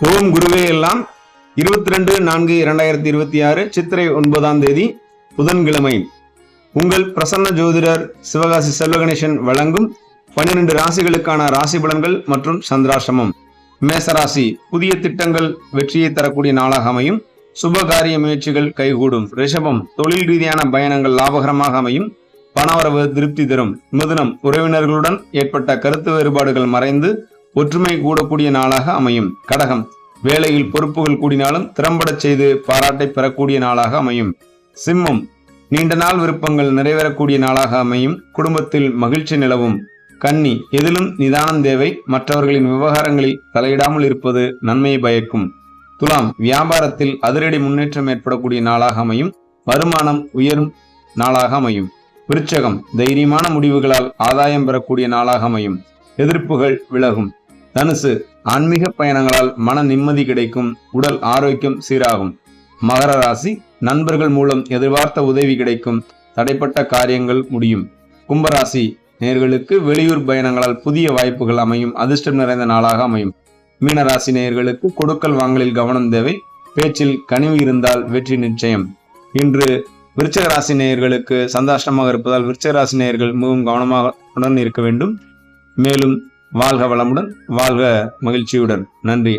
ஓம் குருவே எல்லாம் 22/4/2026 சித்திரை 9ஆம் தேதி புதன்கிழமை. உங்கள் பிரசன்ன ஜோதிடர் சிவகாசி செல்வகணேசன் வழங்கும் 12 ராசிகளுக்கான ராசி பலன்கள் மற்றும் சந்திராசிரமம். மேசராசி, புதிய திட்டங்கள் வெற்றியை தரக்கூடிய நாளாக அமையும். சுபகாரிய முயற்சிகள் கைகூடும். ரிஷபம், தொழில் ரீதியான பயணங்கள் லாபகரமாக அமையும். பணவரவு திருப்தி தரும். மிதுனம், உறவினர்களுடன் ஏற்பட்ட கருத்து வேறுபாடுகள் மறைந்து ஒற்றுமை கூடக்கூடிய நாளாக அமையும். கடகம், வேலையில் பொறுப்புகள் கூடினாலும் திறம்பட செய்து பாராட்டை பெறக்கூடிய நாளாக அமையும். சிம்மம், நீண்ட நாள் விருப்பங்கள் நிறைவேறக்கூடிய நாளாக அமையும். குடும்பத்தில் மகிழ்ச்சி நிலவும். கன்னி, எதிலும் நிதானம் தேவை. மற்றவர்களின் விவகாரங்களில் தலையிடாமல் இருப்பது நன்மையை பயக்கும். துலாம், வியாபாரத்தில் அதிரடி முன்னேற்றம் ஏற்படக்கூடிய நாளாக அமையும். வருமானம் உயரும் நாளாக அமையும். விருச்சகம், தைரியமான முடிவுகளால் ஆதாயம் பெறக்கூடிய நாளாக அமையும். எதிர்ப்புகள் விலகும். தனுசு, ஆன்மீக பயணங்களால் மன நிம்மதி கிடைக்கும். உடல் ஆரோக்கியம் சீராகும். மகர ராசி, நண்பர்கள் மூலம் எதிர்பார்த்த உதவி கிடைக்கும். தடைப்பட்ட காரியங்கள் முடியும். கும்பராசி நேயர்களுக்கு வெளியூர் பயணங்களால் புதிய வாய்ப்புகள் அமையும். அதிர்ஷ்டம் நிறைந்த நாளாக அமையும். மீனராசி நேயர்களுக்கு கொடுக்கல் வாங்கலில் கவனம் தேவை. பேச்சில் கனிவு இருந்தால் வெற்றி நிச்சயம். இன்று விருச்சிக ராசி நேயர்களுக்கு சந்தாஷ்டமாக இருப்பதால் விருச்சிக ராசி நேயர்கள் மிகவும் கவனமாக இருக்க வேண்டும். மேலும் வாழ்க வளமுடன், வாழ்க மகிழ்ச்சியுடன். நன்றி.